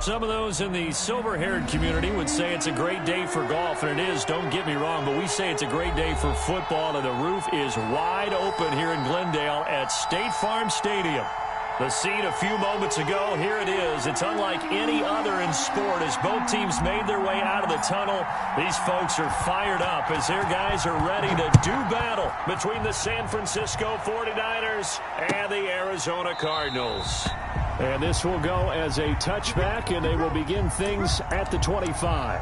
Some of those in the silver-haired community would say it's a great day for golf, and it is, don't get me wrong, but we say it's a great day for football, and the roof is wide open here in Glendale at State Farm Stadium. The scene a few moments ago, here it is. It's unlike any other in sport as both teams made their way out of the tunnel. These folks are fired up as their guys are ready to do battle between the San Francisco 49ers and the Arizona Cardinals. And this will go as a touchback, and they will begin things at the 25.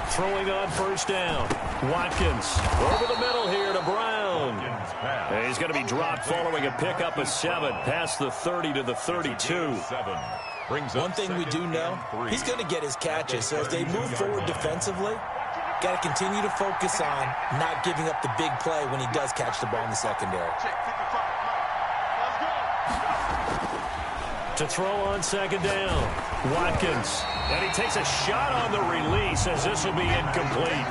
Throwing on first down. Watkins over the middle here to Brown. And he's going to be dropped following a pickup of 7 past the 30 to the 32. One thing we do know, he's going to get his catches. So as they move forward defensively, got to continue to focus on not giving up the big play when he does catch the ball in the secondary. To throw on second down, Watkins. And he takes a shot on the release as this will be incomplete.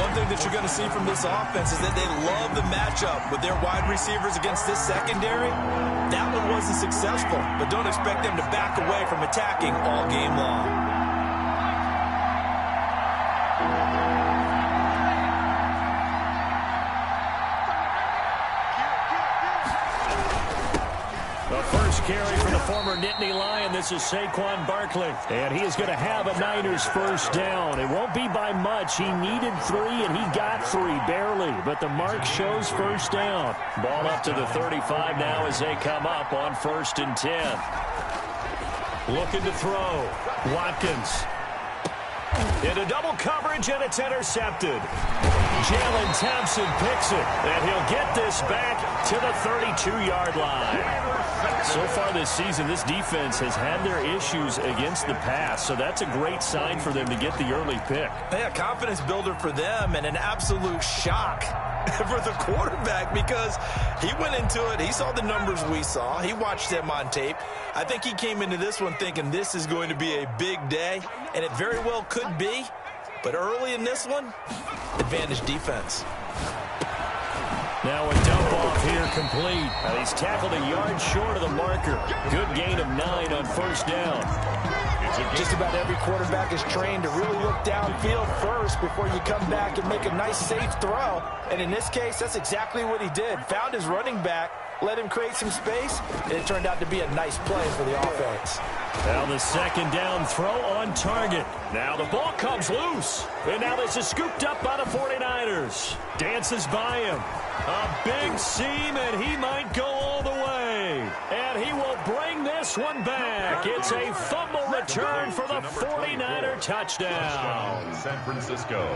One thing that you're going to see from this offense is that they love the matchup with their wide receivers against this secondary. That one wasn't successful, but don't expect them to back away from attacking all game long. Carry for the former Nittany Lion. This is Saquon Barkley. And he is going to have a Niners first down. It won't be by much. He needed 3, and he got 3, barely. But the mark shows first down. Ball up to the 35 now as they come up on 1st and 10. Looking to throw. Watkins. Into double coverage, and it's intercepted. Jalen Thompson picks it, and he'll get this back to the 32-yard line. So far this season, this defense has had their issues against the pass, so that's a great sign for them to get the early pick. Yeah, confidence builder for them and an absolute shock for the quarterback because he went into it. He saw the numbers we saw. He watched them on tape. I think he came into this one thinking this is going to be a big day, and it very well could be. But early in this one, advantage defense. Now a dump off here complete. He's tackled a yard short of the marker. Good gain of 9 on first down. Just about every quarterback is trained to really look downfield first before you come back and make a nice safe throw. And in this case, that's exactly what he did. Found his running back, let him create some space, and it turned out to be a nice play for the offense. Now the second down throw on target. Now the ball comes loose. And now this is scooped up by the 49ers. Dances by him. A big seam, and he might go all the way. And he will bring this one back. It's a fumble return for the 49er touchdown. San Francisco.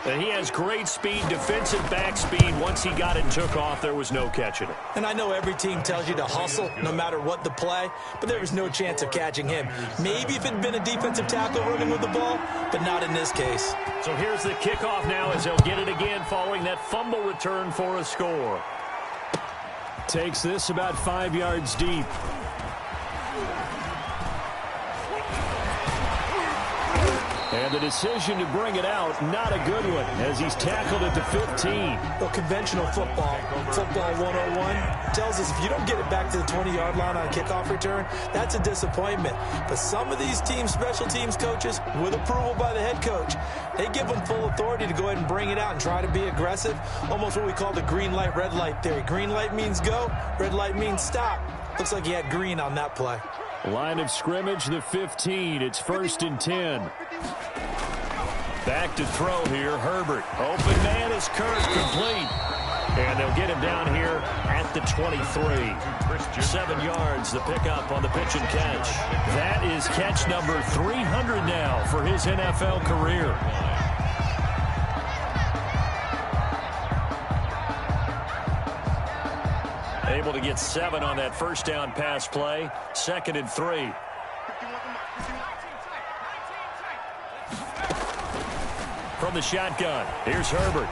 And he has great speed, defensive back speed. Once he got it and took off, there was no catching it. And I know every team tells you to hustle no matter what the play, but there was no chance of catching him. Maybe if it had been a defensive tackle running with the ball, but not in this case. So here's the kickoff now as they'll get it again following that fumble return for a score. Takes this about 5 yards deep. And the decision to bring it out, not a good one, as he's tackled at the 15. Well, conventional football 101, tells us if you don't get it back to the 20-yard line on a kickoff return, that's a disappointment. But some of these team special teams coaches, with approval by the head coach, they give them full authority to go ahead and bring it out and try to be aggressive, almost what we call the green light, red light theory. Green light means go, red light means stop. Looks like he had green on that play. Line of scrimmage, the 15. It's 1st and 10. Back to throw here, Herbert. Open man is Kirk, complete. And they'll get him down here at the 23. 7 yards, the pickup on the pitch and catch. That is catch number 300 now for his NFL career. able to get 7 on that first down pass play. 2nd and 3. From the shotgun, here's Herbert.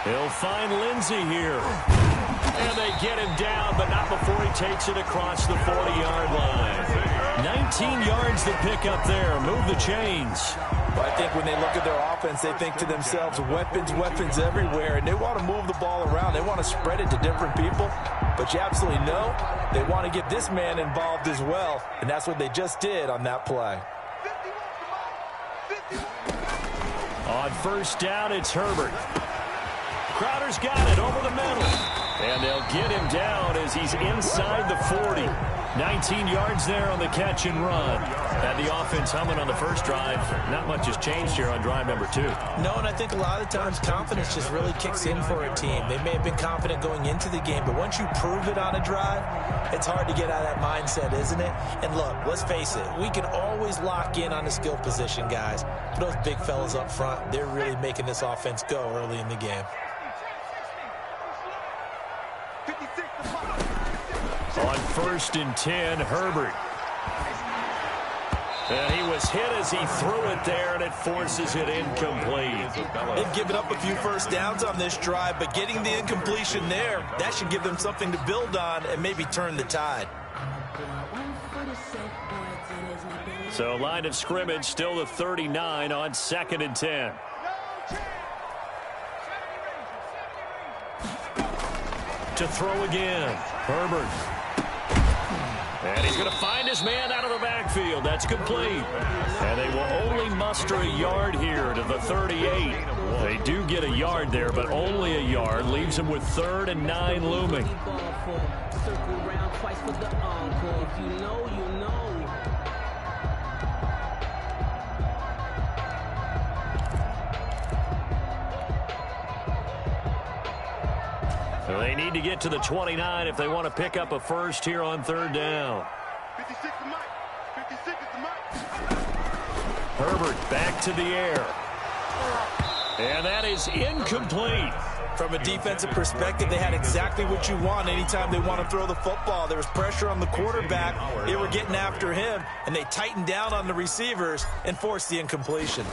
He'll find Lindsey here. And they get him down, but not before he takes it across the 40-yard line. 19 yards to pick up there. Move the chains. Well, I think when they look at their offense, they think to themselves, weapons everywhere, and they want to move the ball around. They want to spread it to different people. But you absolutely know they want to get this man involved as well, and that's what they just did on that play. On first down, it's Herbert. Crowder's got it over the middle. And they'll get him down as he's inside the 40. 19 yards there on the catch and run. Had the offense humming on the first drive. Not much has changed here on drive number 2. No, and I think a lot of times confidence just really kicks in for a team. They may have been confident going into the game, but once you prove it on a drive, it's hard to get out of that mindset, isn't it? And look, let's face it, we can always lock in on the skill position, guys. But those big fellas up front, they're really making this offense go early in the game. On 1st and 10, Herbert. And he was hit as he threw it there, and it forces it incomplete. They've given up a few first downs on this drive, but getting the incompletion there, that should give them something to build on and maybe turn the tide. So line of scrimmage still the 39 on 2nd and 10. To throw again, Herbert. And he's going to find his man out of the backfield. That's complete. And they will only muster a yard here to the 38. They do get a yard there, but only a yard. Leaves them with 3rd and 9 looming. They need to get to the 29 if they want to pick up a first here on 3rd down. Herbert back to the air. And that is incomplete. From a defensive perspective, they had exactly what you want anytime they want to throw the football. There was pressure on the quarterback. They were getting after him, and they tightened down on the receivers and forced the incompletion.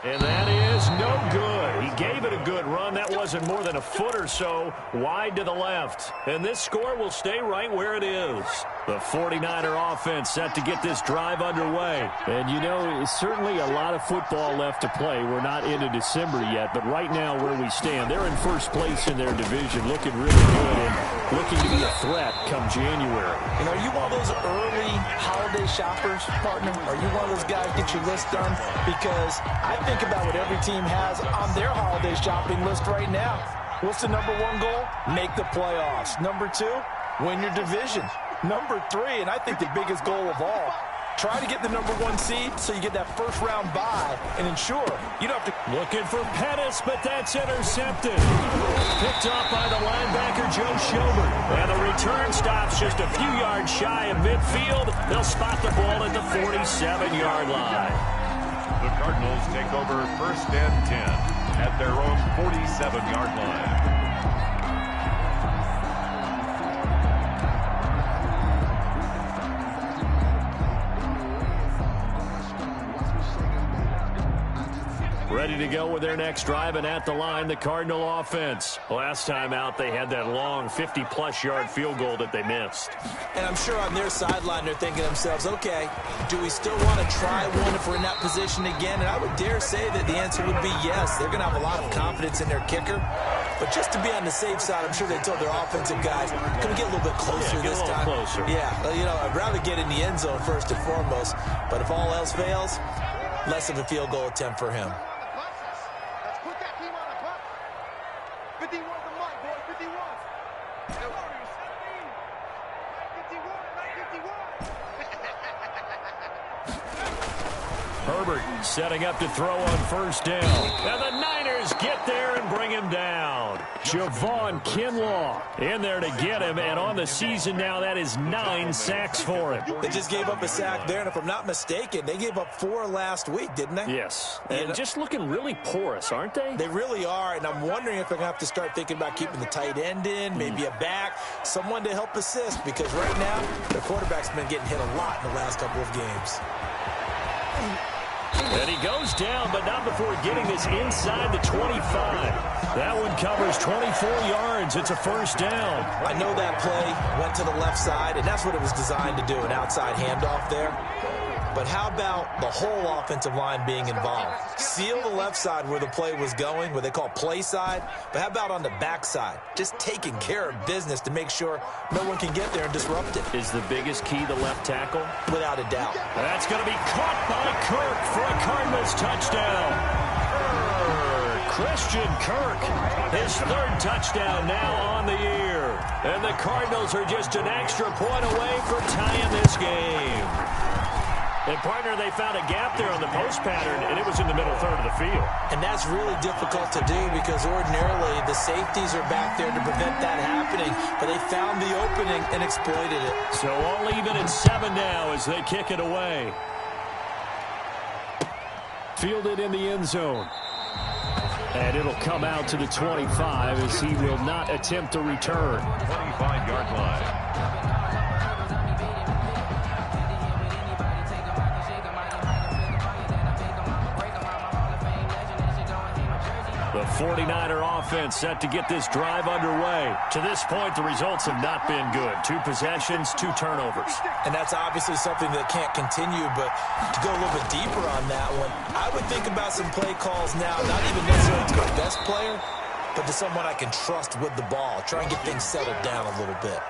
And that is no good. He gave it a good run. That wasn't more than a foot or so wide to the left. And this score will stay right where it is. The 49er offense set to get this drive underway. And, you know, certainly a lot of football left to play. We're not into December yet, but right now where we stand, they're in first place in their division, looking really good and looking to be a threat come January. You know, are you one of those early holiday shoppers, partner? Are you one of those guys get your list done? Because I think about what every team has on their holiday shopping list right now. What's the number 1 goal? Make the playoffs. Number 2, win your division. Number 3, and I think the biggest goal of all, try to get the number 1 seed so you get that first-round bye and ensure you don't have to... Looking for Pettis, but that's intercepted. Picked off by the linebacker, Joe Schobert. And the return stops just a few yards shy of midfield. They'll spot the ball at the 47-yard line. The Cardinals take over 1st and 10 at their own 47-yard line. Ready to go with their next drive, and at the line, the Cardinal offense. Last time out, they had that long 50-plus yard field goal that they missed. And I'm sure on their sideline, they're thinking to themselves, okay, do we still want to try one if we're in that position again? And I would dare say that the answer would be yes. They're going to have a lot of confidence in their kicker. But just to be on the safe side, I'm sure they told their offensive guys, can we get a little bit closer this time? Closer. Yeah, you know, I'd rather get in the end zone first and foremost. But if all else fails, less of a field goal attempt for him. Herbert setting up to throw on first down. And the Niners Niners get there and bring him down. Javon Kinlaw in there to get him, and on the season now, that is 9 sacks for him. They just gave up a sack there, and if I'm not mistaken, they gave up 4 last week, didn't they? Yes, and just looking really porous, aren't they? They really are, and I'm wondering if they're going to have to start thinking about keeping the tight end in, maybe a back, someone to help assist, because right now, their quarterback's been getting hit a lot in the last couple of games. And he goes down, but not before getting this inside the 25. That one covers 24 yards. It's a first down. I know that play went to the left side, and that's what it was designed to do, an outside handoff there. But how about the whole offensive line being involved? Seal the left side where the play was going, what they call play side. But how about on the back side? Just taking care of business to make sure no one can get there and disrupt it. Is the biggest key the left tackle? Without a doubt. That's going to be caught by Kirk for a Cardinals touchdown. Christian Kirk, his 3rd touchdown now on the year. And the Cardinals are just an extra point away from tying this game. And, partner, they found a gap there on the post pattern, and it was in the middle third of the field. And that's really difficult to do because ordinarily the safeties are back there to prevent that happening. But they found the opening and exploited it. So all even at 7 now as they kick it away. Fielded in the end zone. And it'll come out to the 25 as he will not attempt a return. 25-yard line. The 49er offense set to get this drive underway. To this point, the results have not been good. 2 possessions, 2 turnovers. And that's obviously something that can't continue, but to go a little bit deeper on that one, I would think about some play calls now, not even necessarily to the best player, but to someone I can trust with the ball. Try and get things settled down a little bit.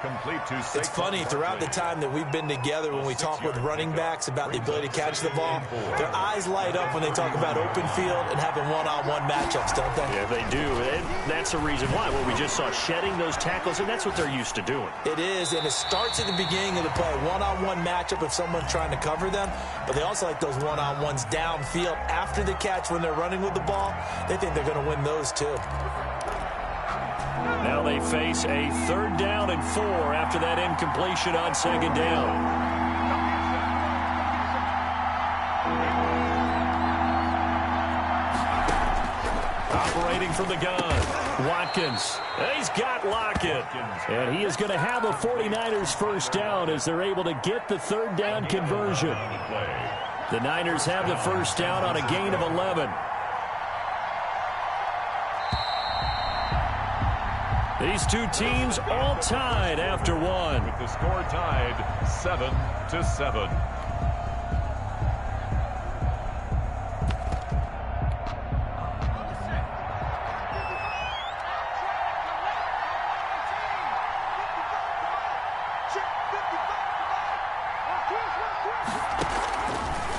It's funny, throughout the time that we've been together, when we talk with running backs about the ability to catch the ball, their eyes light up when they talk about open field and having one-on-one matchups, don't they? Yeah, they do. And that's the reason why. Well, we just saw shedding those tackles, and that's what they're used to doing. It is, and it starts at the beginning of the play. One-on-one matchup if someone's trying to cover them, but they also like those one-on-ones downfield after the catch when they're running with the ball. They think they're going to win those too. Now they face a 3rd down and 4 after that incompletion on 2nd down. Operating from the gun, Watkins. He's got Lockett. And he is going to have a 49ers first down as they're able to get the 3rd down conversion. The Niners have the first down on a gain of 11. These 2 teams all tied after 1. With the score tied 7-7.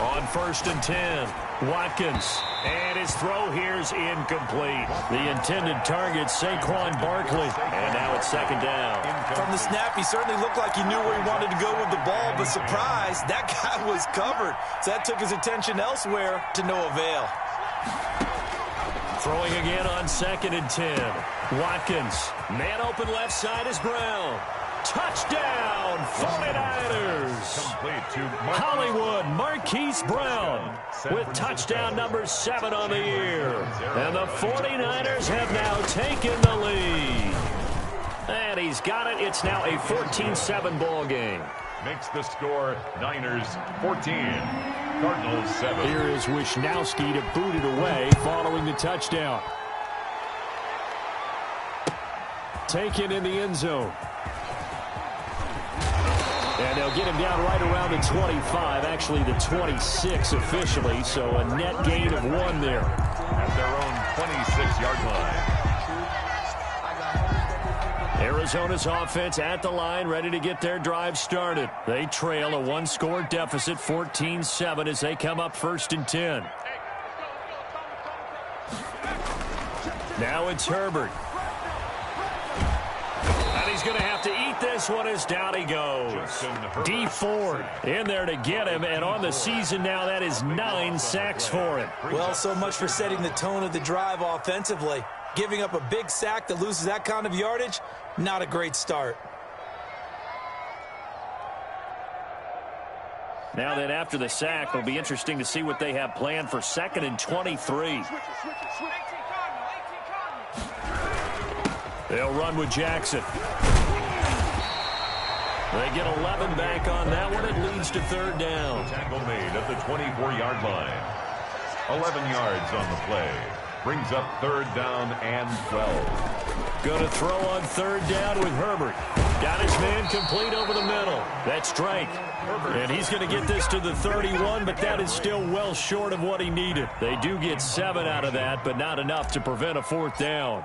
On 1st and 10, Watkins. And his throw here is incomplete. The intended target, Saquon Barkley. And now it's 2nd down. From the snap, he certainly looked like he knew where he wanted to go with the ball, but surprise, that guy was covered. So that took his attention elsewhere to no avail. Throwing again on 2nd and 10. Watkins. Man open left side is Brown. Touchdown, 49ers. Hollywood Marquise Brown with touchdown number 7 on the year. And the 49ers have now taken the lead. And he's got it. It's now a 14-7 ball game. Makes the score Niners 14, Cardinals 7. Here is Wisnowski to boot it away following the touchdown. Taken in the end zone. And they'll get him down right around the 25, actually the 26 officially, so a net gain of 1 there. At their own 26-yard line. Arizona's offense at the line, ready to get their drive started. They trail a 1-score deficit, 14-7, as they come up 1st and 10. Now it's Herbert. And he's going to have to eat this one as down he goes. D Ford in there to get him, and on the season now, that is 9 sacks for him. Well, so much for setting the tone of the drive offensively. Giving up a big sack that loses that kind of yardage, not a great start. Now then, after the sack, it'll be interesting to see what they have planned for 2nd and 23. They'll run with Jackson. They get 11 back on that one. It leads to 3rd down. Tackle made at the 24-yard line. 11 yards on the play. Brings up 3rd down and 12. Going to throw on 3rd down with Herbert. Got his man complete over the middle. That's Drake. And he's going to get this to the 31, but that is still well short of what he needed. They do get 7 out of that, but not enough to prevent a 4th down.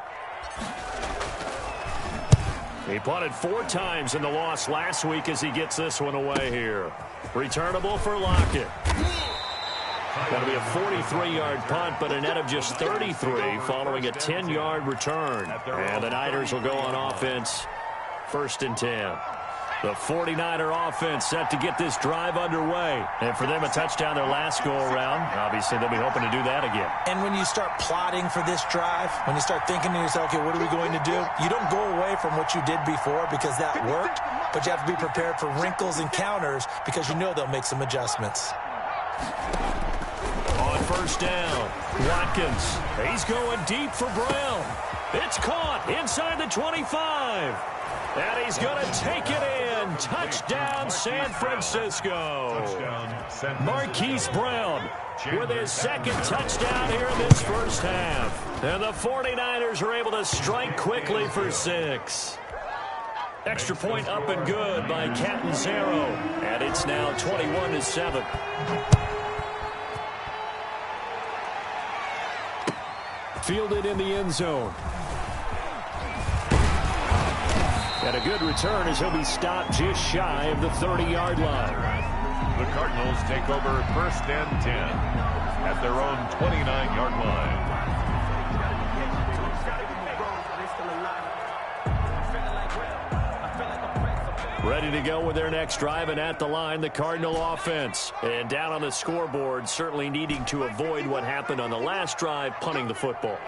He punted 4 times in the loss last week as he gets this one away here. Returnable for Lockett. That'll be a 43-yard punt, but a net of just 33 following a 10-yard return. And the Niners will go on offense, 1st and 10. The 49er offense set to get this drive underway. And for them, a touchdown their last go-around. Obviously, they'll be hoping to do that again. And when you start plotting for this drive, when you start thinking to yourself, okay, what are we going to do? You don't go away from what you did before because that worked, but you have to be prepared for wrinkles and counters because you know they'll make some adjustments. On 1st down, Watkins. He's going deep for Brown. It's caught inside the 25. And he's going to take it in. Touchdown, San Francisco. Marquise Brown with his 2nd touchdown here in this first half. And the 49ers are able to strike quickly for 6. Extra point up and good by Catanzaro. And it's now 21-7. Fielded in the end zone. And a good return as he'll be stopped just shy of the 30-yard line. The Cardinals take over 1st and 10 at their own 29-yard line. Ready to go with their next drive, and at the line, the Cardinal offense. And down on the scoreboard, certainly needing to avoid what happened on the last drive, punting the football.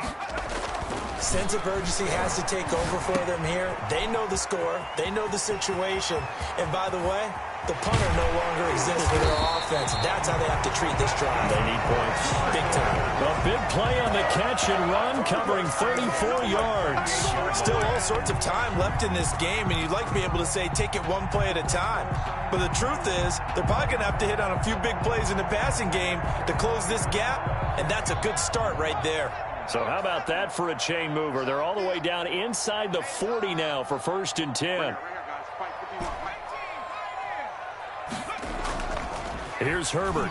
Sense of urgency has to take over for them here. They know the score. They know the situation. And by the way, the punter no longer exists for their offense. That's how they have to treat this drive. They need points. Big time. A big play on the catch and run, covering 34 yards. Still all sorts of time left in this game, and you'd like to be able to say take it one play at a time. But the truth is, they're probably going to have to hit on a few big plays in the passing game to close this gap, and that's a good start right there. So how about that for a chain mover? They're all the way down inside the 40 now for 1st and 10. Here's Herbert.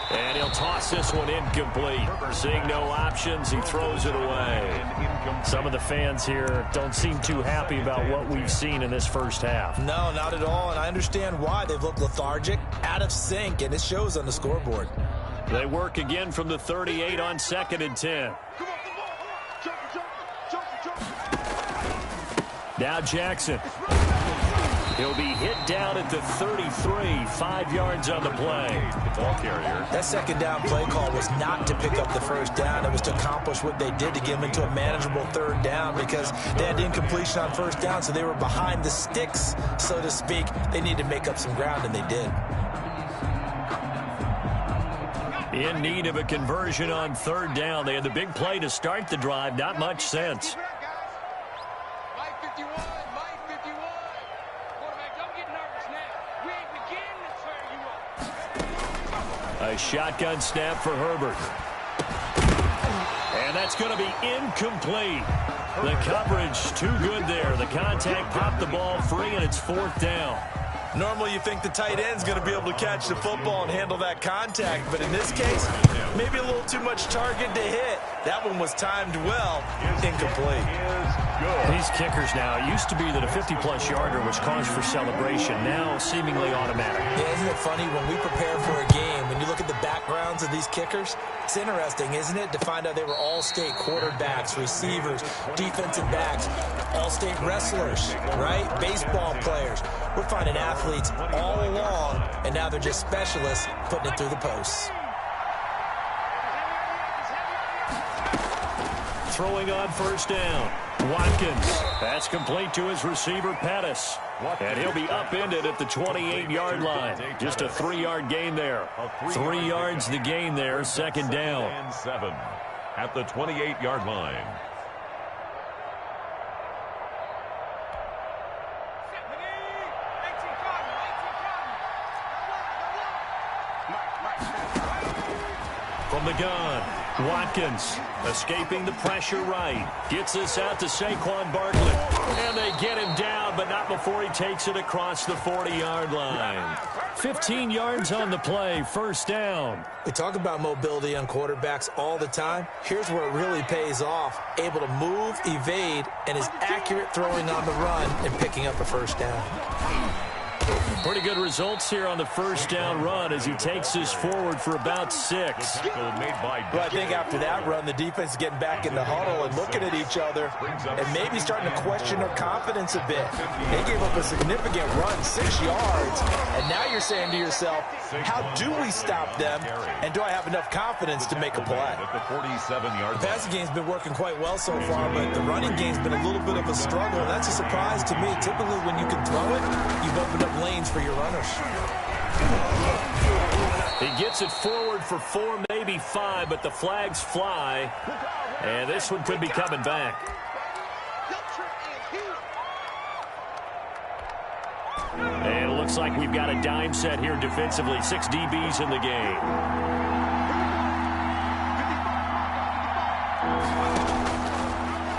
And he'll toss this one incomplete. Seeing no options, he throws it away. Some of the fans here don't seem too happy about what we've seen in this first half. No, not at all, and I understand why. They've looked lethargic, out of sync, and it shows on the scoreboard. They work again from the 38 on 2nd and 10. Now Jackson. He'll be hit down at the 33, 5 yards on the play. The ball carrier. That 2nd down play call was not to pick up the 1st down. It was to accomplish what they did to get them into a manageable 3rd down because they had incompletion on 1st down, so they were behind the sticks, so to speak. They needed to make up some ground, and they did. In need of a conversion on 3rd down. They had the big play to start the drive. Not much sense. A shotgun snap for Herbert. And that's going to be incomplete. The coverage too good there. The contact popped the ball free, and it's 4th down. Normally you think the tight end's going to be able to catch the football and handle that contact, but in this case, maybe a little too much target to hit. That one was timed well, incomplete. good. These kickers now, it used to be that a 50-plus yarder was cause for celebration. Now, seemingly automatic. Yeah, isn't it funny when we prepare for a game, when you look at the backgrounds of these kickers, it's interesting, isn't it, to find out they were all-state quarterbacks, receivers, defensive backs, all-state wrestlers, right? Baseball players. We're finding athletes all along, and now they're just specialists putting it through the posts. Throwing on first down. Watkins. That's complete to his receiver, Pettis. And he'll be upended at the 28-yard line. Just a 3-yard gain there. 3 yards the gain there, second down. And 7 at the 28-yard line. From the gun, Watkins escaping the pressure right. Gets this out to Saquon Barkley. And they get him down, but not before he takes it across the 40-yard line. 15 yards on the play, first down. We talk about mobility on quarterbacks all the time. Here's where it really pays off. Able to move, evade, and is accurate throwing on the run and picking up a first down. Pretty good results here on the first down run as he takes this forward for about 6. Well, I think after that run, the defense is getting back in the huddle and looking at each other and maybe starting to question their confidence a bit. They gave up a significant run, 6 yards, and now you're saying to yourself, how do we stop them, and do I have enough confidence to make a play? The passing game's been working quite well so far, but the running game's been a little bit of a struggle, and that's a surprise to me. Typically, when you can throw it, you've opened up lanes for your runners. He gets it forward for 4, maybe 5, but the flags fly, and this one could be coming back. And it looks like we've got a dime set here defensively. 6 DBs in the game.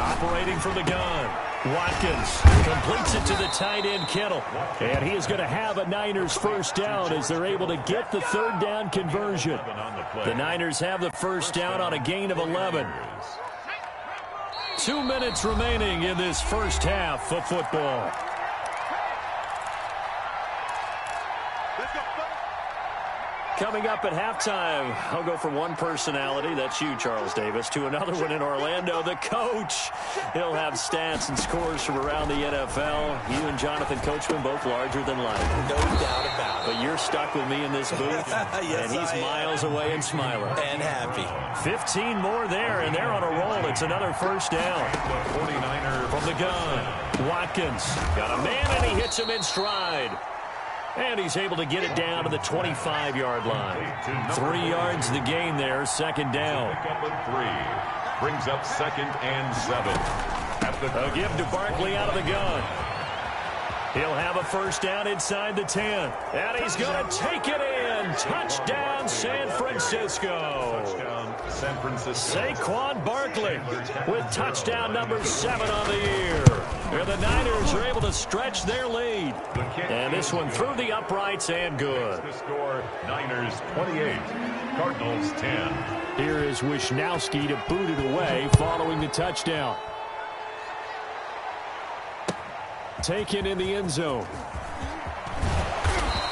Operating from the gun. Watkins completes it to the tight end, Kittle. And he is going to have a Niners first down as they're able to get the third down conversion. The Niners have the first down on a gain of 11. 2 minutes remaining in this first half of football. Coming up at halftime, I'll go from one personality, that's you, Charles Davis, to another one in Orlando, the coach. He'll have stats and scores from around the NFL. You and Jonathan Coachman, both larger than life. No doubt about it. But you're stuck with me in this booth, Yes, and he's miles away and smiling. And happy. 15 more there, and they're on a roll. It's another first down. 49er From the gun, Watkins got a man, and he hits him in stride. And he's able to get it down to the 25-yard line. 3 yards the gain there, second down. Pick up at 3. Brings up second and 7. A give to Barkley out of the gun. He'll have a first down inside the 10. And he's going to take it in. Touchdown, San Francisco. Touchdown, San Francisco. Saquon Barkley with touchdown number 7 on the year. And the Niners are able to stretch their lead. And this one through the uprights and good. The score, Niners 28, Cardinals 10. Here is Wisnowski to boot it away following the touchdown. Taken in the end zone.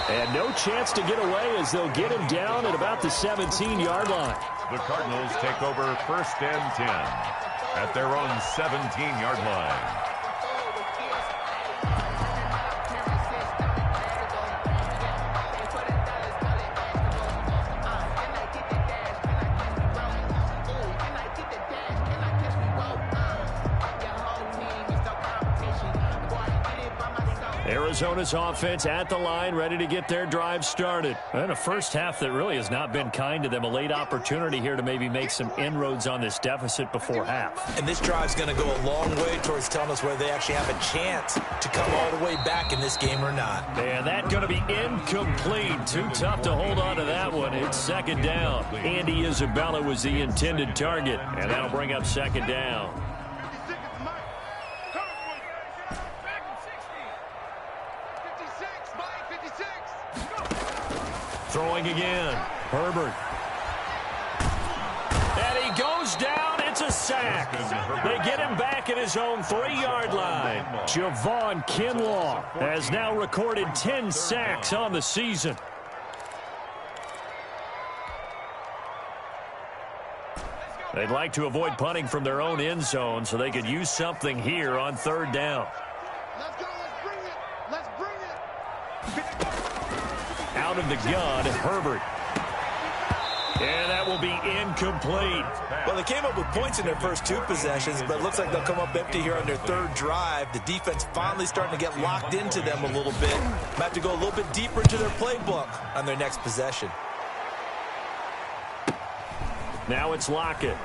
And no chance to get away as they'll get him down at about the 17-yard line. The Cardinals take over first and 10 at their own 17-yard line. Arizona's offense at the line, ready to get their drive started. And a first half that really has not been kind to them. A late opportunity here to maybe make some inroads on this deficit before half. And this drive's going to go a long way towards telling us whether they actually have a chance to come all the way back in this game or not. And that's going to be incomplete. Too tough to hold on to that one. It's second down. Andy Isabella was the intended target, and that'll bring up second down. Throwing again. Herbert. And he goes down. It's a a sack. They get him back at his own 3-yard line. Javon Kinlaw has now recorded 10 sacks on the season. They'd like to avoid punting from their own end zone so they could use something here on 3rd down. Let's go. Let's bring it. Out of the gun, Herbert. And that will be incomplete. Well, they came up with points in their first 2 possessions, but it looks like they'll come up empty here on their 3rd drive. The defense finally starting to get locked into them a little bit. Might have to go a little bit deeper into their playbook on their next possession. Now it's Lockett.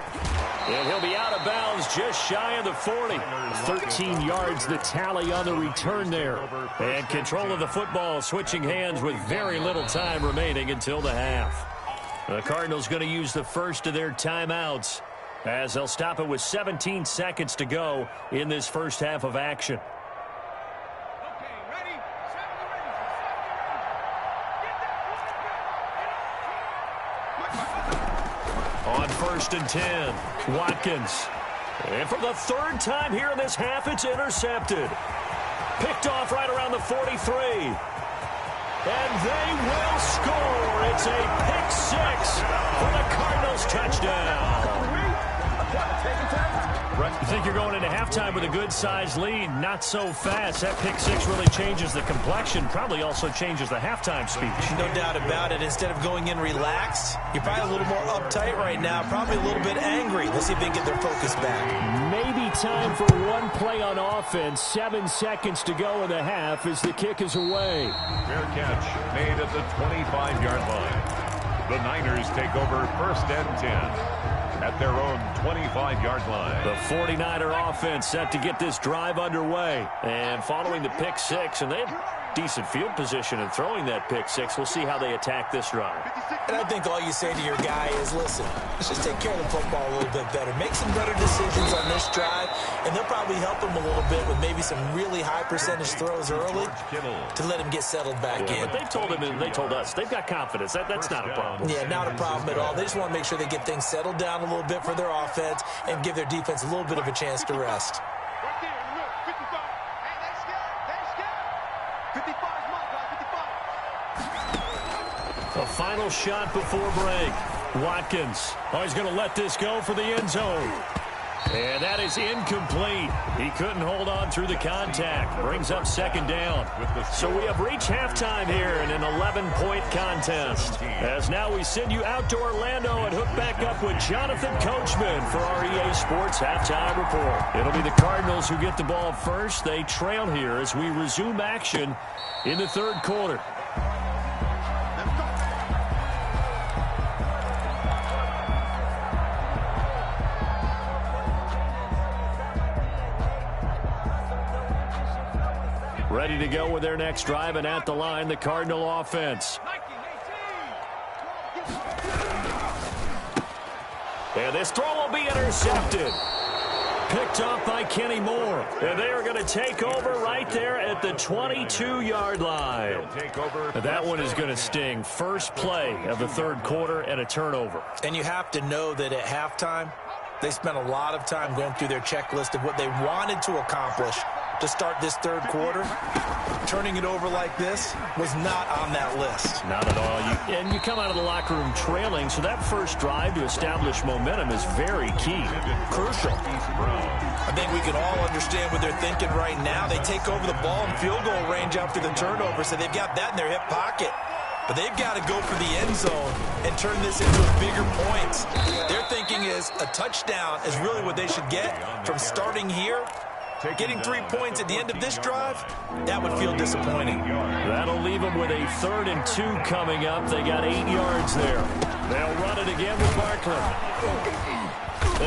And he'll be out of bounds just shy of the 40. 13 yards the tally on the return there. And control of the football switching hands with very little time remaining until the half. The Cardinals going to use the first of their timeouts as they'll stop it with 17 seconds to go in this first half of action. On 1st and 10, Watkins. And for the 3rd time here in this half, it's intercepted. Picked off right around the 43. And they will score. It's a pick-6 for the Cardinals touchdown. You think you're going into halftime with a good-sized lead. Not so fast. That pick-6 really changes the complexion. Probably also changes the halftime speech. No doubt about it. Instead of going in relaxed, you're probably a little more uptight right now. Probably a little bit angry. Let's see if they can get their focus back. Maybe time for one play on offense. 7 seconds to go in the half as the kick is away. Fair catch made at the 25-yard line. The Niners take over 1st and 10. At their own 25-yard line. The 49er offense set to get this drive underway. And following the pick-6, and they have decent field position in throwing that pick-6. We'll see how they attack this drive. And I think all you say to your guy is, listen, let's just take care of the football a little bit better. Make some better decisions on this drive, and they'll probably help him a little bit with maybe some really high percentage throws early to let him get settled back in. But they told him and they told us they've got confidence. That's not a problem. Yeah, not a problem at all. They just want to make sure they get things settled down a little bit for their offense and give their defense a little bit of a chance to rest. Right there, look, 55. Hey, they scared. 55 is my guy, 55. A final shot before break. Watkins. Oh, he's going to let this go for the end zone. And that is incomplete. He couldn't hold on through the contact. Brings up 2nd down. So we have reached halftime here in an 11-point contest. As now we send you out to Orlando and hook back up with Jonathan Coachman for our EA Sports Halftime Report. It'll be the Cardinals who get the ball first. They trail here as we resume action in the 3rd quarter. Ready to go with their next drive, and at the line, the Cardinal offense. And this throw will be intercepted. Picked off by Kenny Moore. And they are going to take over right there at the 22-yard line. That one is going to sting. First play of the 3rd quarter and a turnover. And you have to know that at halftime, they spent a lot of time going through their checklist of what they wanted to accomplish to start this 3rd quarter. Turning it over like this was not on that list. Not at all. And you come out of the locker room trailing, so that first drive to establish momentum is very key. Crucial. I think we can all understand what they're thinking right now. They take over the ball in field goal range after the turnover, so they've got that in their hip pocket. But they've got to go for the end zone and turn this into a bigger point. Their thinking is a touchdown is really what they should get from starting here. Getting 3 points at the end of this drive, that would feel disappointing. That'll leave them with a 3rd and 2 coming up. They got 8 yards there. They'll run it again with Barkley.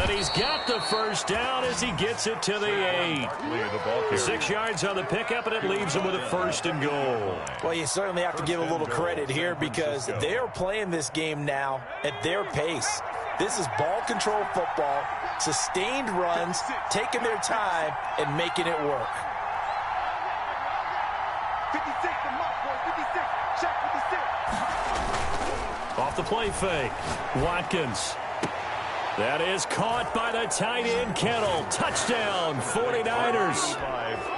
And he's got the first down as he gets it to the 8. 6 yards on the pickup, and it leaves him with a 1st and goal. Well, you certainly have to give a little credit here because they're playing this game now at their pace. This is ball control football, sustained runs, taking their time, and making it work. 56, the mark, boy, 56. Check 56. Off the play fake. Watkins. That is caught by the tight end Kittle. Touchdown, 49ers.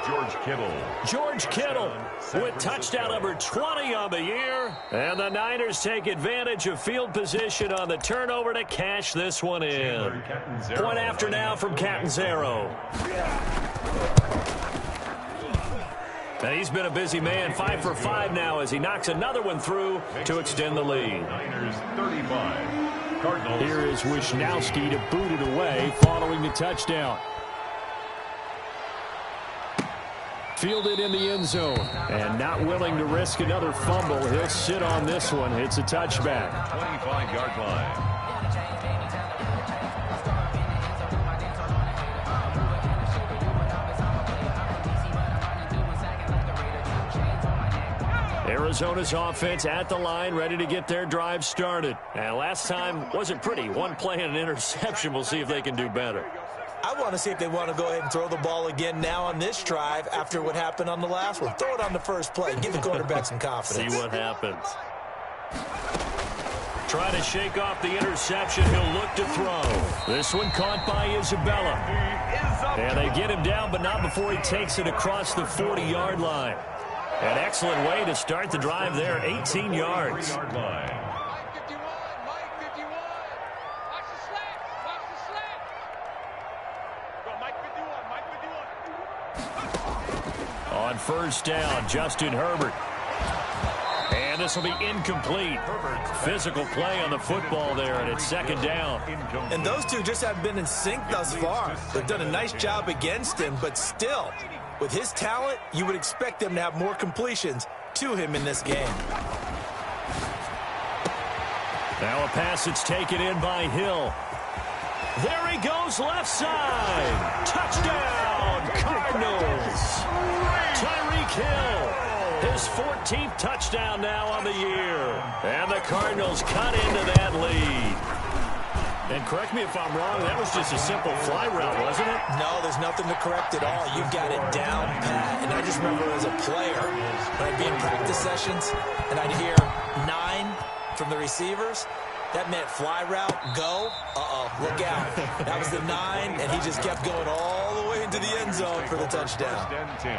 George Kittle with touchdown number 20 on the year. And the Niners take advantage of field position on the turnover to cash this one in. Point after now from Catanzaro. And he's been a busy man, 5 for 5 now as he knocks another one through to extend the lead. Niners 35. Cardinals. Here is Wisnowski to boot it away following the touchdown. Fielded in the end zone. And not willing to risk another fumble. He'll sit on this one. It's a touchback. 25-yard line. Arizona's offense at the line, ready to get their drive started. And last time wasn't pretty. One play and an interception. We'll see if they can do better. I want to see if they want to go ahead and throw the ball again now on this drive after what happened on the last one. Throw it on the first play. Give the quarterback some confidence. See what happens. Try to shake off the interception. He'll look to throw. This one caught by Isabella. And they get him down, but not before he takes it across the 40-yard line. An excellent way to start the drive there, 18 yards. Mike 51, Mike 51. Watch the slant, watch the slant. Go, Mike 51, Mike 51. On first down, Justin Herbert. And this will be incomplete. Physical play on the football there, and it's second down. And those two just haven't been in sync thus far. They've done a nice job against him, but still, with his talent, you would expect them to have more completions to him in this game. Now a pass that's taken in by Hill. There he goes, left side. Touchdown, Cardinals. Tyreek Hill. His 14th touchdown now on the year. And the Cardinals cut into that lead. And correct me if I'm wrong, that was just a simple fly route, wasn't it? No, there's nothing to correct at all. You've got it down pat. And I just remember as a player, when I'd be in practice sessions, and I'd hear 9 from the receivers, that meant fly route, go, look out. That was the 9, and he just kept going all the way into the end zone for the touchdown. First and 10.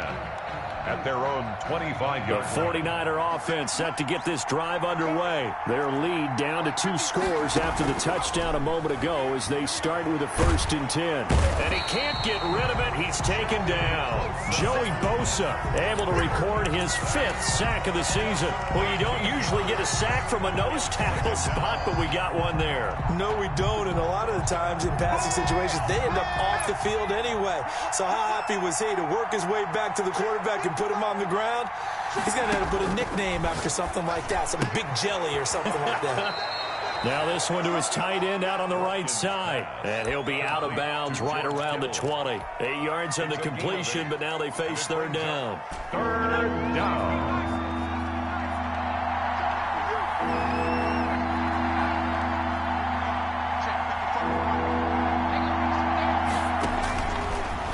At their own 25-yard The 49er offense set to get this drive underway. Their lead down to 2 scores after the touchdown a moment ago as they start with a 1st and 10. And he can't get rid of it. He's taken down. Joey Bosa able to record his 5th sack of the season. Well, you don't usually get a sack from a nose tackle spot, but we got one there. No, we don't, and a lot of the times in passing situations, they end up off the field anyway. So how happy was he to work his way back to the quarterback and put him on the ground? He's going to have to put a nickname after something like that, some Big Jelly or something like that. Now this one to his tight end out on the right side. And he'll be out of bounds right around the 20. 8 yards on the completion, but now they face third down. Third down.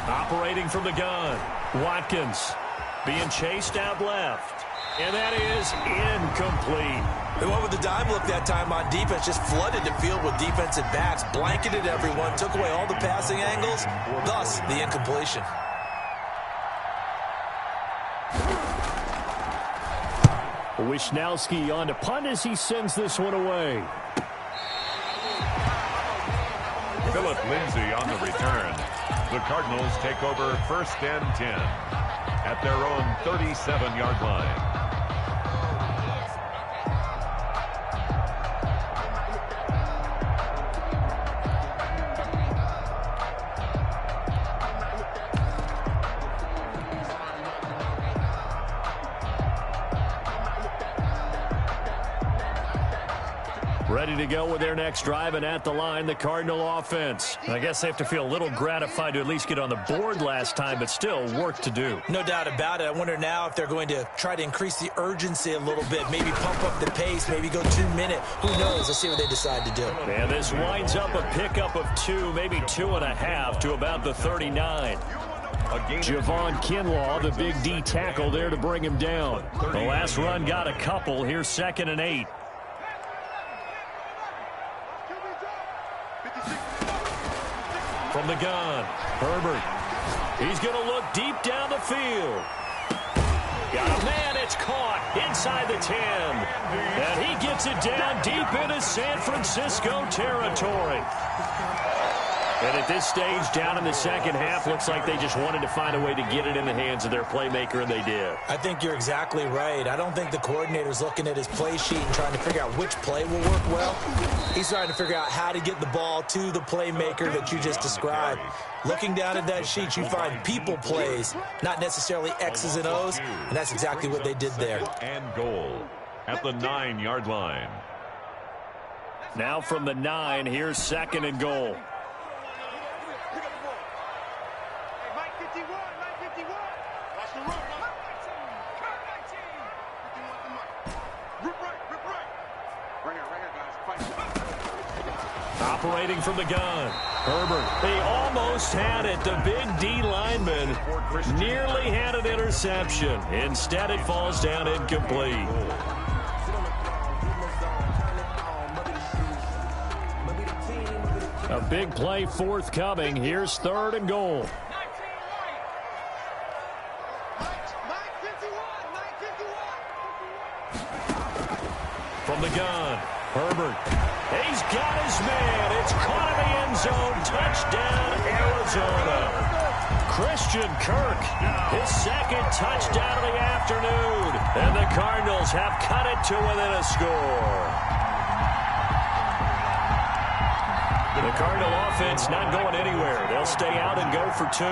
Operating from the gun, Watkins being chased out left. And that is incomplete. They went with the dime look that time on defense, just flooded the field with defensive backs, blanketed everyone, took away all the passing angles, thus the incompletion. Wisnowski on to punt as he sends this one away. Philip Lindsay on the return. The Cardinals take over 1st and 10 at their own 37-yard line. Ready to go with their next drive, and at the line, the Cardinal offense. I guess they have to feel a little gratified to at least get on the board last time, but still work to do. No doubt about it. I wonder now if they're going to try to increase the urgency a little bit, maybe pump up the pace, maybe go 2 minute. Who knows? Let's see what they decide to do. And this winds up a pickup of 2, maybe 2.5 to about the 39. Javon Kinlaw, the big D tackle there to bring him down. The last run got a couple. Here's 2nd and 8. From the gun, Herbert. He's going to look deep down the field. Got a man, it's caught inside the 10. And he gets it down deep into San Francisco territory. And at this stage, down in the second half, looks like they just wanted to find a way to get it in the hands of their playmaker, and they did. I think you're exactly right. I don't think the coordinator's looking at his play sheet and trying to figure out which play will work well. He's trying to figure out how to get the ball to the playmaker that you just described. Looking down at that sheet, you find people plays, not necessarily X's and O's, and that's exactly what they did there. And goal at the 9-yard line. Now from the 9, here's 2nd and goal. Operating from the gun, Herbert. He almost had it. The big D lineman nearly had an interception. Instead, it falls down incomplete. A big play forthcoming. Here's 3rd and goal. From the gun, Herbert. He's got his man. It's caught in the end zone. Touchdown, Arizona. Christian Kirk, his 2nd touchdown of the afternoon. And the Cardinals have cut it to within a score. The Cardinal offense not going anywhere. They'll stay out and go for 2.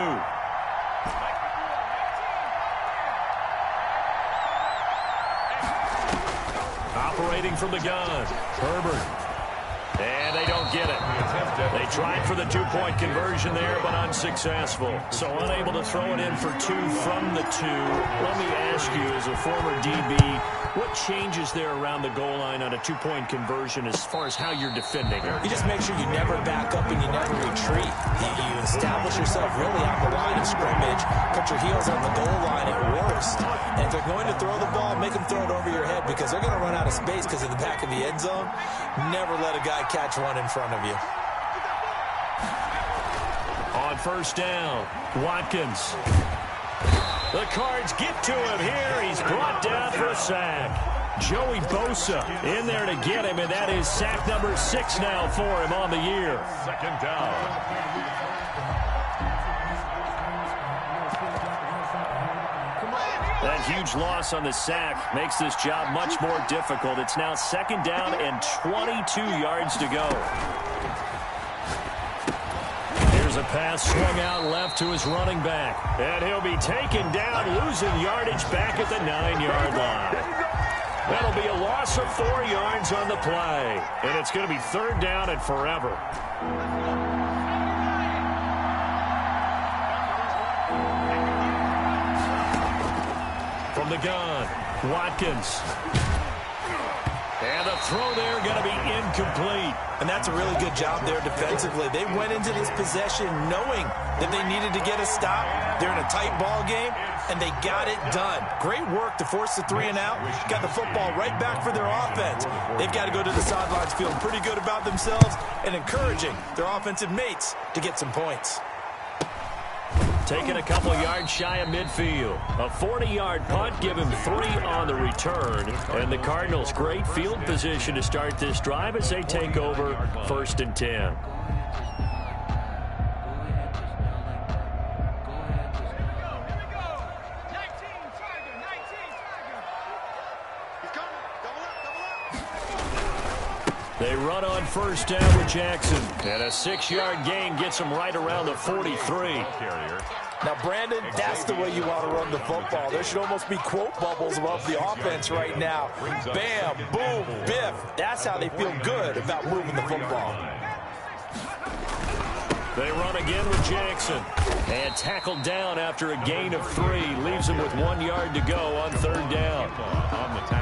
Operating from the gun, Herbert. And they don't get it. They tried for the 2-point conversion there, but unsuccessful. So unable to throw it in for 2 from the 2. Let me ask you, as a former DB, what changes there around the goal line on a 2-point conversion as far as how you're defending? You just make sure you never back up and you never retreat. You establish yourself really on the line of scrimmage, put your heels on the goal line at worst. And if they're going to throw the ball, make them throw it over your head because they're going to run out of space because of the back of the end zone. Never let a guy catch one in front of you. On 1st down, Watkins. The Cards get to him here. He's brought down for a sack. Joey Bosa in there to get him, and that is sack number 6 now for him on the year. 2nd down. That huge loss on the sack makes this job much more difficult. It's now 2nd down and 22 yards to go. Here's a pass swung out left to his running back. And he'll be taken down, losing yardage back at the 9-yard line. That'll be a loss of 4 yards on the play. And it's going to be 3rd down and forever. From the gun, Watkins. And the throw there going to be incomplete. And that's a really good job there defensively. They went into this possession knowing that they needed to get a stop. They're in a tight ball game, and they got it done. Great work to force the 3 and out. Got the football right back for their offense. They've got to go to the sidelines feeling pretty good about themselves and encouraging their offensive mates to get some points. Taking a couple yards shy of midfield. A 40-yard punt, give him 3 on the return. And the Cardinals, great field position to start this drive as they take over 1st and 10. They run on 1st down with Jackson. And a 6-yard gain gets them right around the 43. Now, Brandon, that's the way you want to run the football. There should almost be quote bubbles above the offense right now. Bam, boom, biff. That's how they feel good about moving the football. They run again with Jackson. And tackled down after a gain of 3. Leaves him with 1 yard to go on 3rd down.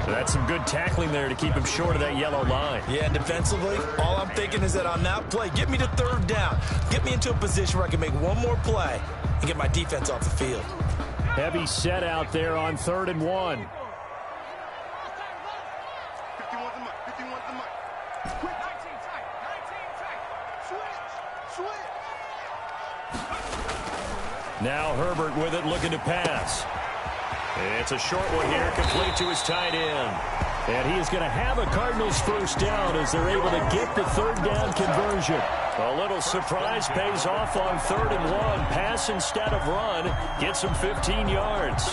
So that's some good tackling there to keep him short of that yellow line. Yeah, and defensively, all I'm thinking is that on that play, get me to 3rd down. Get me into a position where I can make one more play and get my defense off the field. Heavy set out there on 3rd and 1. Now Herbert with it, looking to pass. It's a short one here, complete to his tight end. And he is going to have a Cardinals first down as they're able to get the third down conversion. A little surprise pays off on 3rd and 1. Pass instead of run. Gets him 15 yards.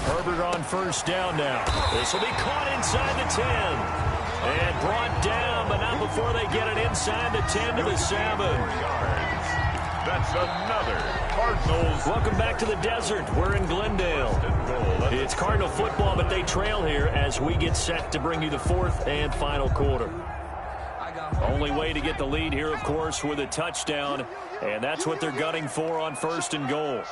Herbert on first down now. This will be caught inside the 10. And brought down, but not before they get it inside the 10 to the 7. That's another Cardinals. Welcome back to the desert. We're in Glendale. It's Cardinal football, but they trail here as we get set to bring you the 4th and final quarter. Only way to get the lead here, of course, with a touchdown. And that's what they're gunning for on 1st and goal.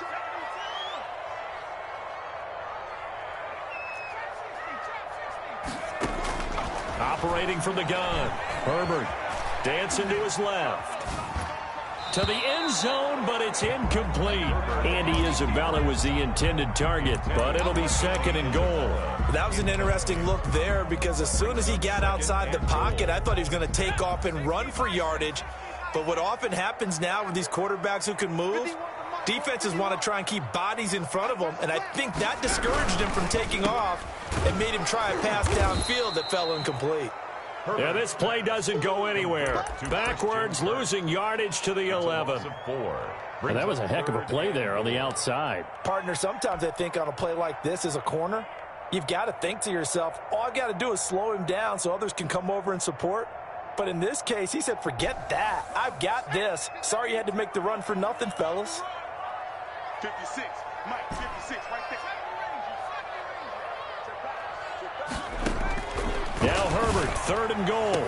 Operating from the gun. Herbert dancing to his left. To the end zone, but it's incomplete. Andy Isabella was the intended target, but it'll be 2nd and goal. That was an interesting look there because as soon as he got outside the pocket, I thought he was going to take off and run for yardage. But what often happens now with these quarterbacks who can move, defenses want to try and keep bodies in front of them, and I think that discouraged him from taking off and made him try a pass downfield that fell incomplete. Yeah, this play doesn't go anywhere. Backwards, losing yardage to the 11. And that was a heck of a play there on the outside. Partner, sometimes I think on a play like this as a corner, you've got to think to yourself, all I've got to do is slow him down so others can come over and support. But in this case, he said, forget that. I've got this. Sorry you had to make the run for nothing, fellas. 56, Mike, 56, right there. Now Herbert, 3rd and goal.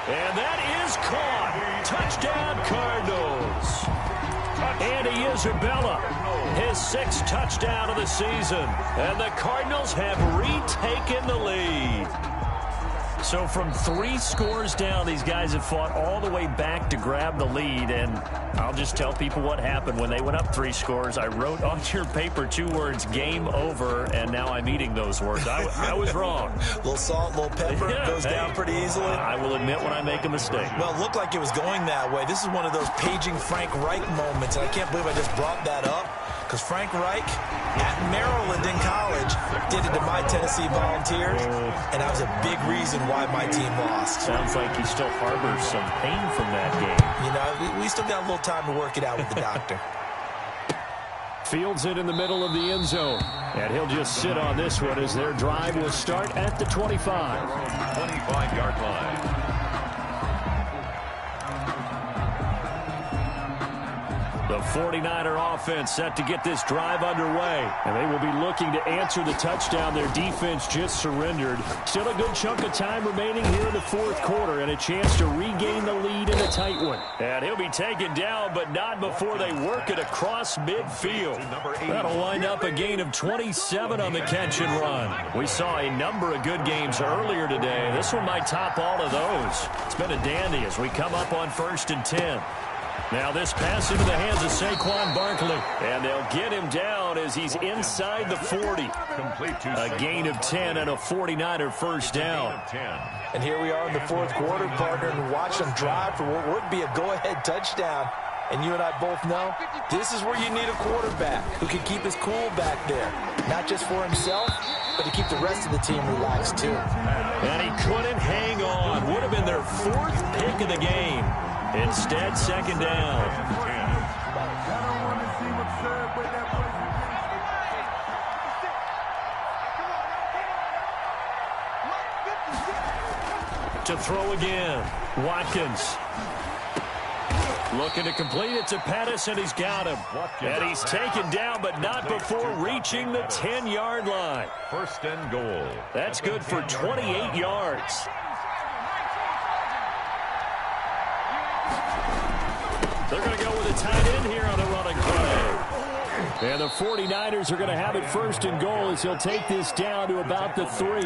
And that is caught. Touchdown, Cardinals. Andy Isabella, his 6th touchdown of the season. And the Cardinals have retaken the lead. So from 3 scores down, these guys have fought all the way back to grab the lead. And I'll just tell people what happened when they went up 3 scores. I wrote on your paper 2 words, game over, and now I'm eating those words. I was wrong. A little salt, a little pepper, goes down pretty easily. I will admit when I make a mistake. Well, it looked like it was going that way. This is one of those paging Frank Reich moments, and I can't believe I just brought that up. Because Frank Reich at Maryland in college did it to my Tennessee Volunteers, and that was a big reason why my team lost. Sounds like he still harbors some pain from that game. You know, we still got a little time to work it out with the doctor. Fields it in the middle of the end zone. And he'll just sit on this one as their drive will start at the 25. 25-yard line. The 49er offense set to get this drive underway. And they will be looking to answer the touchdown their defense just surrendered. Still a good chunk of time remaining here in the 4th quarter and a chance to regain the lead in a tight one. And he'll be taken down, but not before they work it across midfield. That'll wind up a gain of 27 on the catch and run. We saw a number of good games earlier today. This one might top all of those. It's been a dandy as we come up on 1st and 10. Now this pass into the hands of Saquon Barkley. And they'll get him down as he's inside the 40. A gain of 10 and a 49er first down. And here we are in the 4th quarter, partner, and watch them drive for what would be a go-ahead touchdown. And you and I both know this is where you need a quarterback who can keep his cool back there. Not just for himself, but to keep the rest of the team relaxed too. And he couldn't hang on. Would have been their 4th pick of the game. Instead, 2nd down. To throw again, Watkins. Looking to complete it to Pettis, and he's got him. And he's taken down, but not before reaching the 10-yard line. 1st and goal. That's good for 28 yards. They're going to go with a tight end here on the running play. And the 49ers are going to have it first and goal as he'll take this down to about the 3.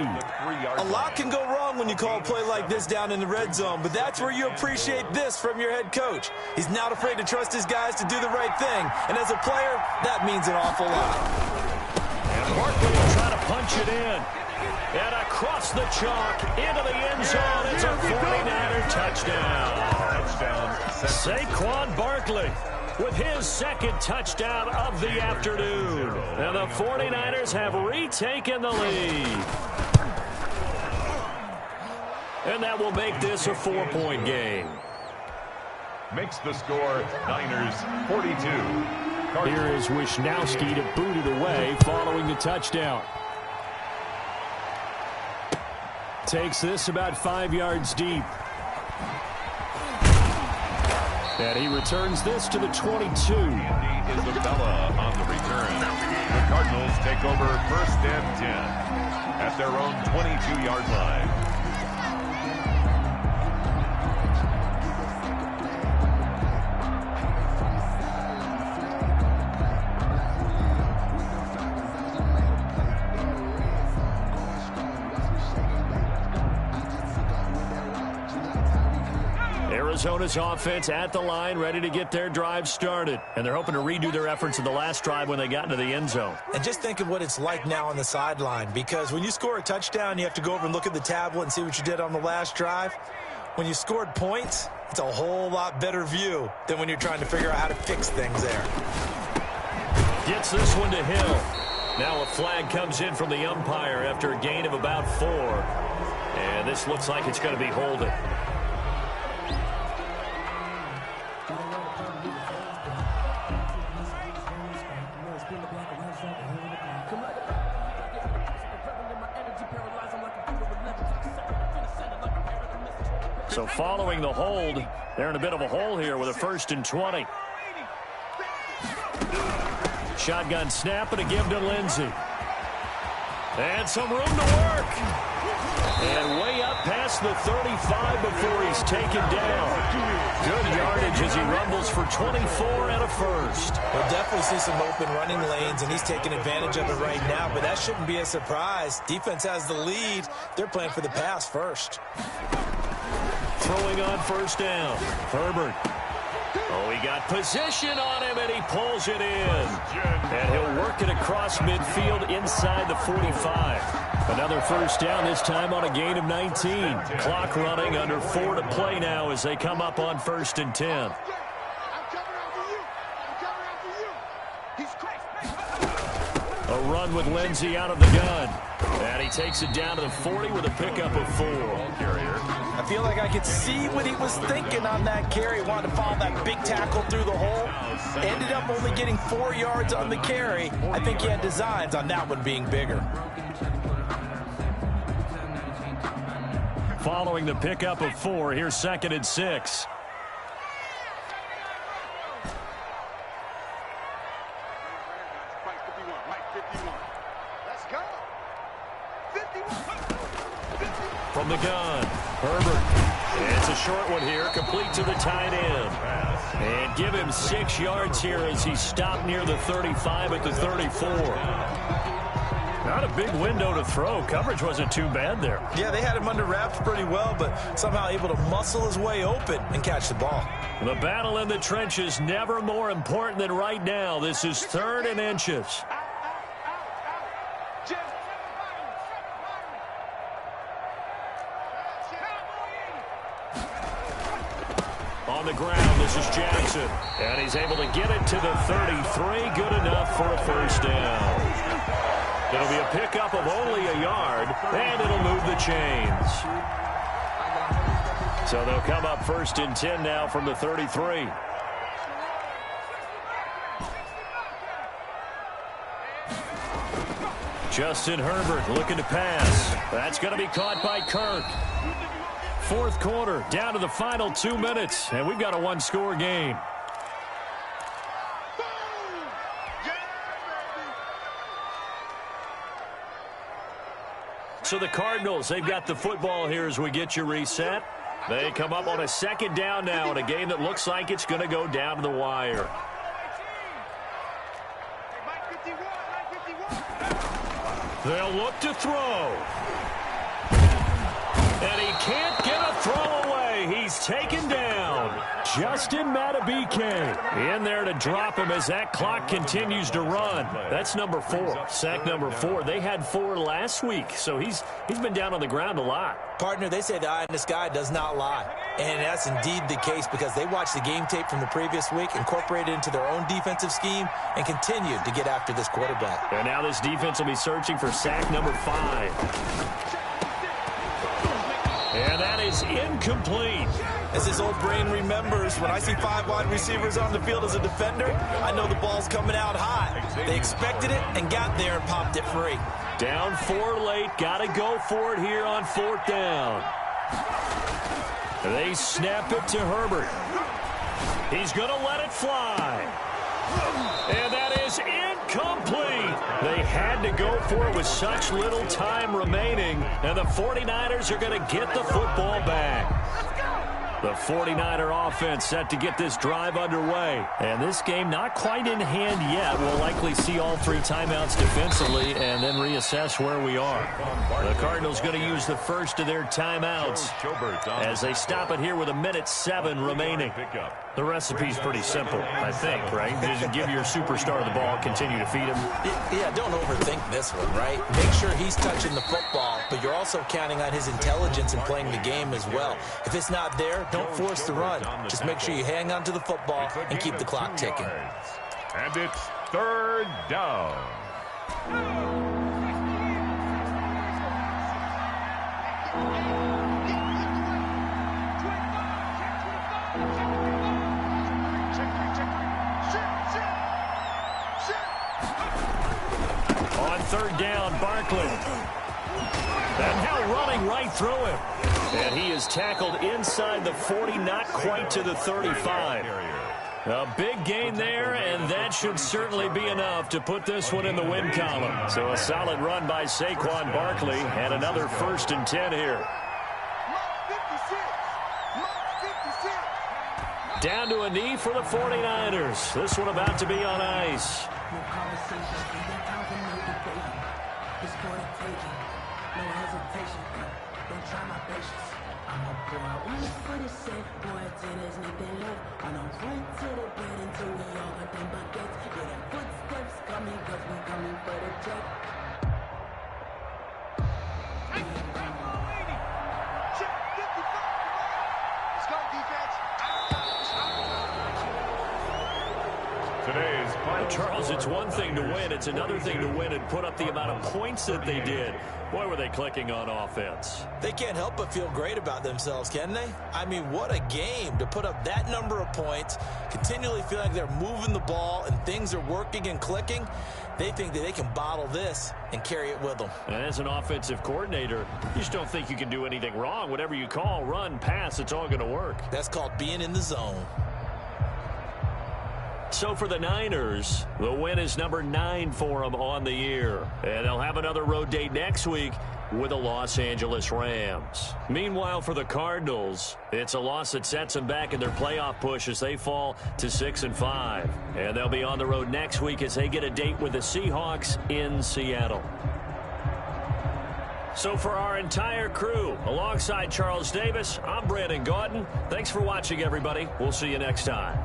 A lot can go wrong when you call a play like this down in the red zone, but that's where you appreciate this from your head coach. He's not afraid to trust his guys to do the right thing, and as a player, that means an awful lot. And Barkley will try to punch it in. And across the chalk, into the end zone, it's a 49er touchdown. Saquon Barkley with his second touchdown of the afternoon. And the 49ers have retaken the lead. And that will make this a 4-point game. Makes the score Niners 42. Here is Wisnowski to boot it away following the touchdown. Takes this about 5 yards deep. And he returns this to the 22. Andy Isabella on the return. The Cardinals take over first and 10 at their own 22-yard line. Arizona's offense at the line, ready to get their drive started. And they're hoping to redo their efforts in the last drive when they got into the end zone. And just think of what it's like now on the sideline, because when you score a touchdown, you have to go over and look at the tablet and see what you did on the last drive. When you scored points, it's a whole lot better view than when you're trying to figure out how to fix things there. Gets this one to Hill. Now a flag comes in from the umpire after a gain of about 4. And this looks like it's going to be holding. So following the hold, they're in a bit of a hole here with a 1st and 20. Shotgun snap and a give to Lindsey. And some room to work. And way up past the 35 before he's taken down. Good yardage as he rumbles for 24 and a first. We'll definitely see some open running lanes, and he's taking advantage of it right now, but that shouldn't be a surprise. Defense has the lead. They're playing for the pass first. Throwing on first down. Herbert. Oh, he got position on him, and he pulls it in. And he'll work it across midfield inside the 45. Another first down, this time on a gain of 19. Clock running, under 4 to play now as they come up on 1st and 10. A run with Lindsey out of the gun. And he takes it down to the 40 with a pickup of 4. I feel like I could see what he was thinking on that carry. Wanted to follow that big tackle through the hole. Ended up only getting 4 yards on the carry. I think he had designs on that one being bigger. Following the pickup of 4, here's 2nd and 6. From the gun, Herbert. It's a short one here, complete to the tight end. And give him 6 yards here as he stopped near the 35 at the 34. Not a big window to throw. Coverage wasn't too bad there. Yeah, they had him under wraps pretty well, but somehow able to muscle his way open and catch the ball. The battle in the trenches never more important than right now. This is 3rd and inches. On the ground, this is Jackson. And he's able to get it to the 33. Good enough for a first down. It'll be a pickup of only a yard, and it'll move the chains. So they'll come up 1st and 10 now from the 33. Justin Herbert looking to pass. That's going to be caught by Kirk. 4th quarter, down to the final 2 minutes, and we've got a 1-score game. So the Cardinals, they've got the football here as we get you reset. They come up on a 2nd down now in a game that looks like it's going to go down to the wire. They'll look to throw. And he can't get a throw away. He's taken down. Justin Matabike in there to drop him as that clock continues to run. That's number 4, sack number 4. They had 4 last week, so he's been down on the ground a lot. Partner, they say the eye in the sky does not lie. And that's indeed the case because they watched the game tape from the previous week, incorporated it into their own defensive scheme, and continued to get after this quarterback. And now this defense will be searching for sack number 5. And that is incomplete. As his old brain remembers, when I see 5 wide receivers on the field as a defender, I know the ball's coming out high. They expected it and got there and popped it free. Down 4 late. Got to go for it here on 4th down. They snap it to Herbert. He's going to let it fly. And that is incomplete. They had to go for it with such little time remaining, and the 49ers are going to get the football back. The 49er offense set to get this drive underway. And this game not quite in hand yet. We'll likely see all 3 timeouts defensively and then reassess where we are. The Cardinals going to use the first of their timeouts as they stop it here with 1:07 remaining. The recipe's pretty simple, I think, right? Just give your superstar the ball, continue to feed him. Yeah, don't overthink this one, right? Make sure he's touching the football, but you're also counting on his intelligence in playing the game as well. If it's not there, don't force the run. Just make sure you hang on to the football and keep the clock ticking. And it's 3rd down. On 3rd down, Barkley. And now running right through him. And he is tackled inside the 40, not quite to the 35. A big gain there, and that should certainly be enough to put this one in the win column. So a solid run by Saquon Barkley, and another 1st and 10 here. Down to a knee for the 49ers. This one about to be on ice. No conversation, ain't got time for no debating. It's for the taking, no hesitation. Don't try my patience. I'm a boy, one for the safe boy, till there's nothing left. I don't run to the bed until we all got them buckets. Yeah, them footsteps coming, cause we coming for the check. Charles, it's one thing to win. It's another thing to win and put up the amount of points that they did. Boy, were they clicking on offense. They can't help but feel great about themselves, can they? I mean, what a game to put up that number of points, continually feel like they're moving the ball and things are working and clicking. They think that they can bottle this and carry it with them. And as an offensive coordinator, you just don't think you can do anything wrong. Whatever you call, run, pass, it's all going to work. That's called being in the zone. So for the Niners, the win is number 9 for them on the year. And they'll have another road date next week with the Los Angeles Rams. Meanwhile, for the Cardinals, it's a loss that sets them back in their playoff push as they fall to 6-5. And they'll be on the road next week as they get a date with the Seahawks in Seattle. So for our entire crew, alongside Charles Davis, I'm Brandon Gaudin. Thanks for watching, everybody. We'll see you next time.